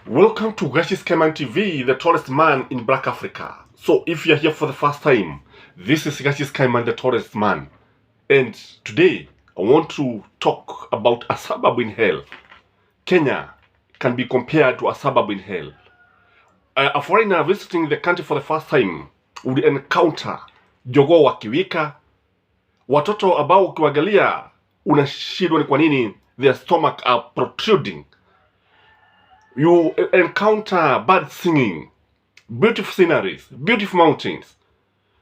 Welcome to Ruto'S TV, the tallest man in Black Africa. So if you're here for the first time, this is Ruto'S, the tallest man. And today, I want to talk about a suburb in hell. Kenya can be compared to a suburb in hell. A foreigner visiting the country for the first time would encounter jogoo wakiwika, watoto ambao ukiwaangalia unashindwa ni kwa nini their stomach are protruding. You encounter bird singing, beautiful sceneries, beautiful mountains,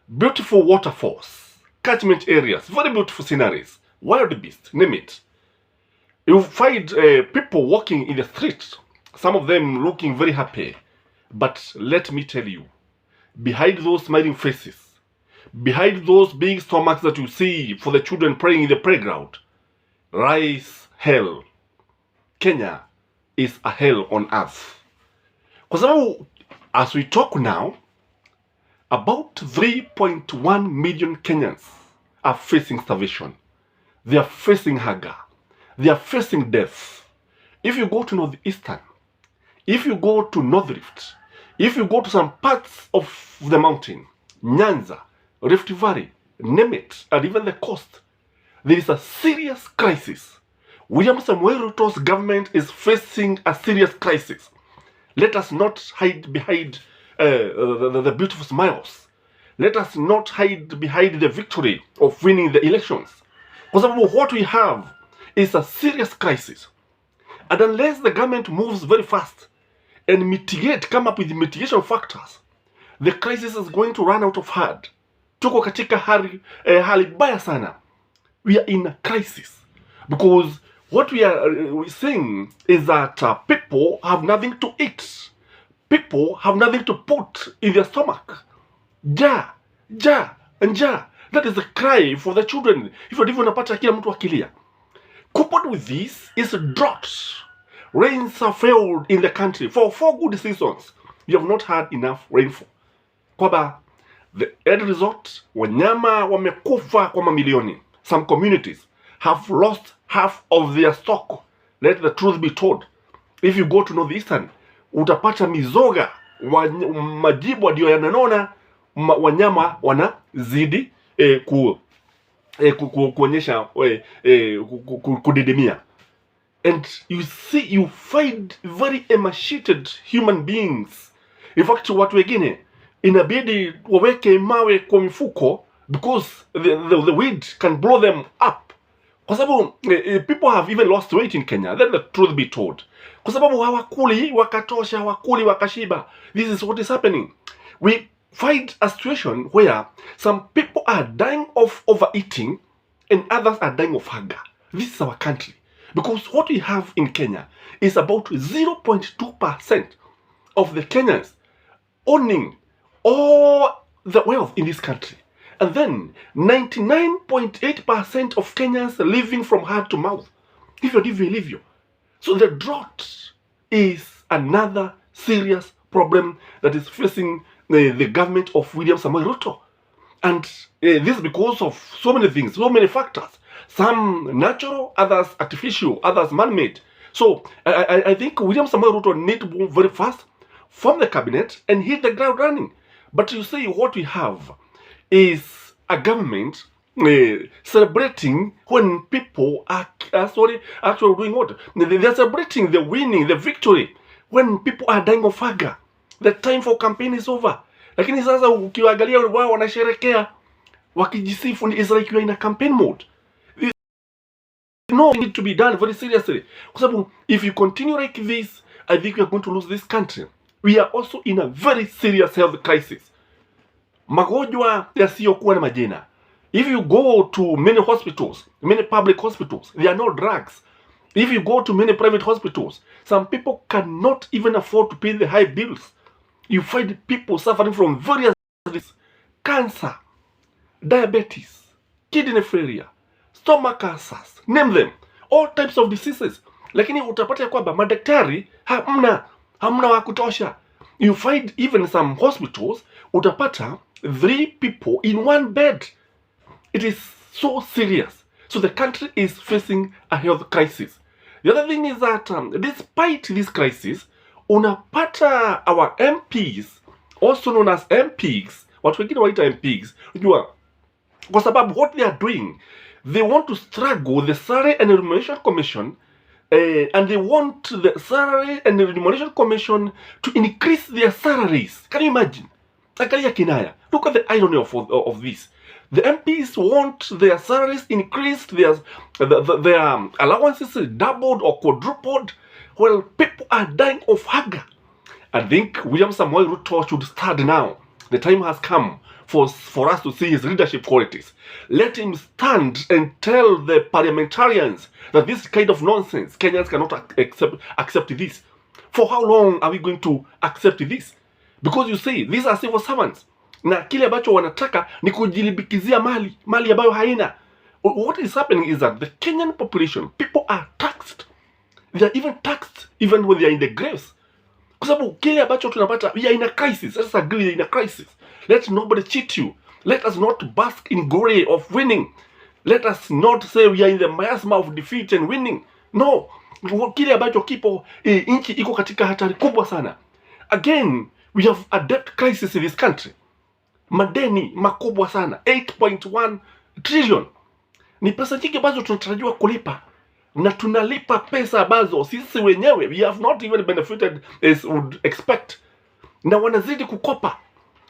beautiful waterfalls, catchment areas, very beautiful sceneries, wild beasts, name it. You find people walking in the streets, some of them looking very happy. But let me tell you, behind those smiling faces, behind those big stomachs that you see for the children playing in the playground, lies hell. Kenya is a hell on earth. Kwa sababu, as we talk now, about 3.1 million Kenyans are facing starvation. They are facing hunger. They are facing death. If you go to Northeastern, if you go to North Rift, if you go to some parts of the mountain, Nyanza, Rift Valley, name it, and even the coast, there is a serious crisis. William Samuel Ruto's government is facing a serious crisis. Let us not hide behind the beautiful smiles. Let us not hide behind the victory of winning the elections. Because what we have is a serious crisis. And unless the government moves very fast and come up with mitigation factors, the crisis is going to run out of hand. Tuko katika hali baya sana. We are in a crisis. Because what we are saying is that people have nothing to eat. People have nothing to put in their stomach. Ja. That is the cry for the children. If you even unapata kila mtu akilia. Coupled with this is drought. Rains have failed in the country for 4 good seasons. We have not had enough rainfall. Kwamba, the end result, wanyama wamekufa kwa mamilioni. Some communities have lost half of their stock. Let the truth be told. If you go to Northeastern, utapata mizoga, majibu ndio yananona, wanyama wanazidi kuonyesha kudidimia. And you find very emaciated human beings. In fact, watu wengine inabidi waweke mawe kwa mifuko because the wind can blow them up. Kwa sababu people have even lost weight in Kenya. Let the truth be told. Kwa sababu hawakuli wakatosha, hawakuli wakashiba. This is what is happening. We find a situation where some people are dying of overeating and others are dying of hunger. This is our country. Because what we have in Kenya is about 0.2% of the Kenyans owning all the wealth in this country. And then 99.8% of Kenyans living from hand to mouth. Livio. So the drought is another serious problem that is facing the government of William Samuel Ruto. And this is because of so many things, so many factors. Some natural, others artificial, others man-made. So I think William Samuel Ruto need to move very fast, form the cabinet, and hit the ground running. But you see, what we have is a government celebrating when people are actually doing what? They're celebrating the winning, the victory, when people are dying of hunger. The time for campaign is over. Lakini sasa ukiwaangalia wao wanasherekea wakijisifu, is like you are in a campaign mode. No, it need to be done very seriously. Because if you continue like this, I think we are going to lose this country. We are also in a very serious health crisis. Magonjwa yasiyokuwa na majina. If you go to many hospitals, many public hospitals, there are no drugs. If you go to many private hospitals, some people cannot even afford to pay the high bills. You find people suffering from various diseases, cancer, diabetes, kidney failure, stomach cancers, name them, all types of diseases. Lakini utapata kwamba madaktari hamna wa kutosha. You find even some hospitals utapata 3 people in 1 bed. It is so serious. So the country is facing a health crisis. The other thing is that despite this crisis, unapata our MPs, also known as MPs, watu wengine waita MPs, unajua, kwa sababu what they are doing, they want to struggle the Salary and Remuneration Commission, and they want the Salary and Remuneration Commission to increase their salaries. Can you imagine? Angalia kinaya. Look at the irony of this. The MPs want their salaries increased, their allowances doubled or quadrupled, while people are dying of hunger. I think William Samoei Ruto should start now. The time has come for us to see his leadership qualities. Let him stand and tell the parliamentarians that this kind of nonsense, Kenyans cannot accept this. For how long are we going to accept this? Because you see, these are civil servants. Na kile ambacho wanataka ni kujilibikizia mali ambayo haina. What is happening is that the Kenyan population, people are taxed. They are even taxed even when they are in the graves. Kwa sababu kile ambacho tunapata, we are in a crisis. Let's agree we are in a crisis. Let nobody cheat you. Let us not bask in glory of winning. Let us not say we are in the miasma of defeat and winning. No. Kile ambacho kipo, nchi iko katika hatari kubwa sana. Again, we have a debt crisis in this country. Madeni makubwa sana, 8.1 trillion. Ni pesa nyingi ambazo tunatarajiwa kulipa, na tunalipa pesa ambazo sisi wenyewe we have not even benefited as would expect. Na wanazidi kukopa,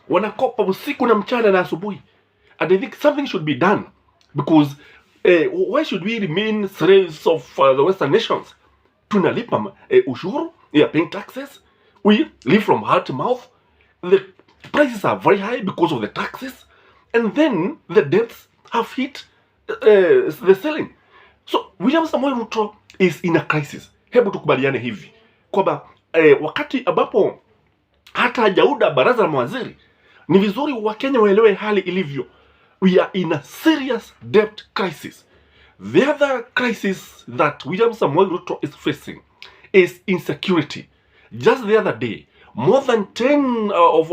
wanakopa usiku na mchana na asubuhi. And I think something should be done, because why should we remain slaves of the Western nations? Tunalipa ushuru, we are paying taxes, we live from heart to mouth. The prices are very high because of the taxes, and then the debts have hit the ceiling. So William Samoei Ruto is in a crisis. Hebu tukubaliane hivi kwamba wakati ambapo hata hajauda baraza la mawaziri, ni vizuri Wakenya waelewe hali ilivyo. We are in a serious debt crisis. The other crisis that William Samoei Ruto is facing is insecurity. Just the other day, more than 10 of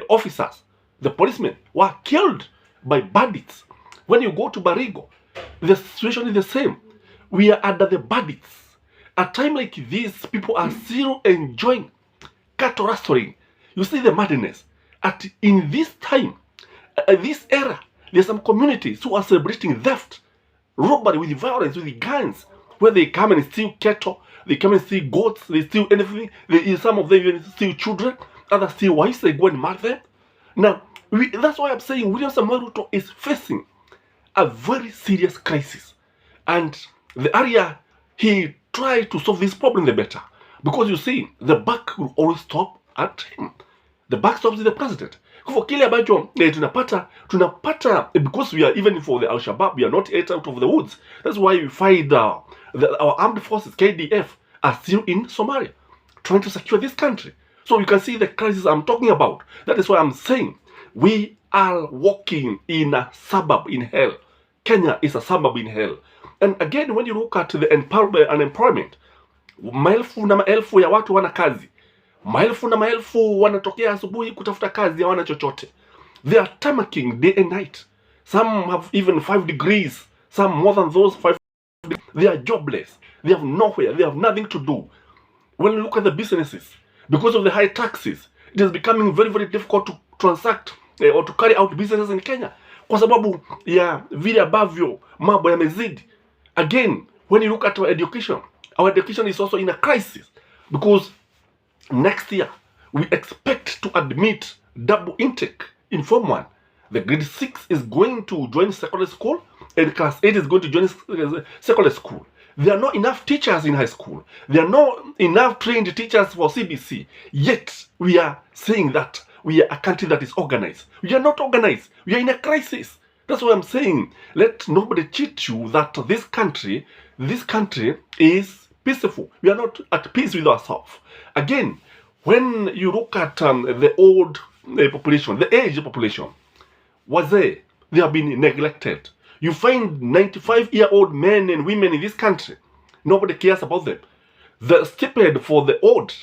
officers, the policemen, were killed by bandits. When you go to Barigo, the situation is the same. We are under the bandits. At a time like this, people are still enjoying cattle rustling. You see the madness. In this time, this era, there are some communities who are celebrating theft, robbery with violence, with guns, where they come and steal cattle, they come and steal goats, they steal anything. Some of them even steal children, others steal wives, they go and marry them. Now, that's why I'm saying William Samoei Ruto is facing a very serious crisis. And the area he tried to solve this problem, the better. Because you see, the buck will always stop at him. The buck stops with the president. For kile ambacho tunapata, because we are, even for the Al-Shabaab, we are not yet out of the woods. That's why we find our armed forces, KDF, are still in Somalia, trying to secure this country. So you can see the crisis I'm talking about. That is why I'm saying we are walking in a suburb in hell. Kenya is a suburb in hell. And again, when you look at the unemployment, maelfu na maelfu ya watu wana kazi. Maelfu na maelfu wanatokea asubuhi kutafuta kazi, hawana chochote. They are tamacking day and night. Some have even 5 degrees. Some more than those 5 degrees. They are jobless. They have nowhere. They have nothing to do. When you look at the businesses, because of the high taxes, it is becoming very, very difficult to transact or to carry out businesses in Kenya. Kwa sababu ya vile ambavyo mambo yamezidi. Again, when you look at our education is also in a crisis, because next year we expect to admit double intake in Form 1. The grade 6 is going to join secondary school, and class 8 is going to join secondary school. There are not enough teachers in high school. There are not enough trained teachers for CBC. Yet we are saying that we are a country that is organized. We are not organized. We are in a crisis. That's why I'm saying, let nobody cheat you that this country is peaceful. We are not at peace with ourselves. Again, when you look at the old population, the aged population, they have been neglected. You find 95-year-old men and women in this country, nobody cares about them. The stipend for the old,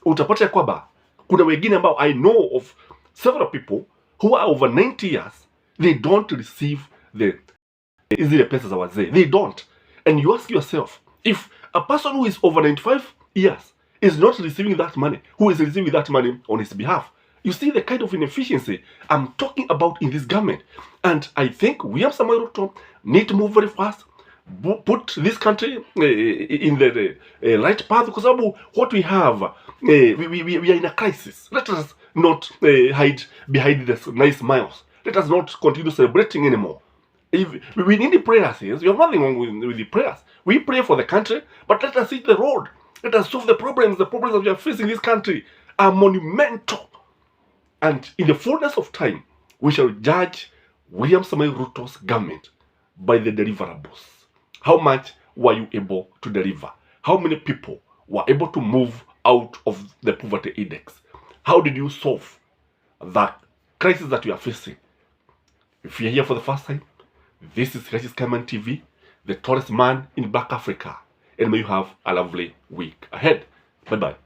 utapata kwamba kuna wengine ambao I know of several people who are over 90 years, they don't receive the pesa za wazee. They don't. And you ask yourself, if a person who is over 95 years is not receiving that money, who is receiving that money on his behalf. You see the kind of inefficiency I'm talking about in this government. And I think William Samoei Ruto need to move very fast, put this country in the right path, because what we have, we are in a crisis. Let us not hide behind this nice smiles. Let us not continue celebrating anymore. If we need the prayers, yes, we have nothing wrong with the prayers. We pray for the country, but let us hit the road. Let us solve the problems. The problems that we are facing in this country are monumental. And in the fullness of time, we shall judge William Samoei Ruto's government by the deliverables. How much were you able to deliver? How many people were able to move out of the poverty index? How did you solve the crisis that you are facing? If you're here for the first time, this is Ruto'S TV, the tallest man in Black Africa. And may you have a lovely week ahead. Bye-bye.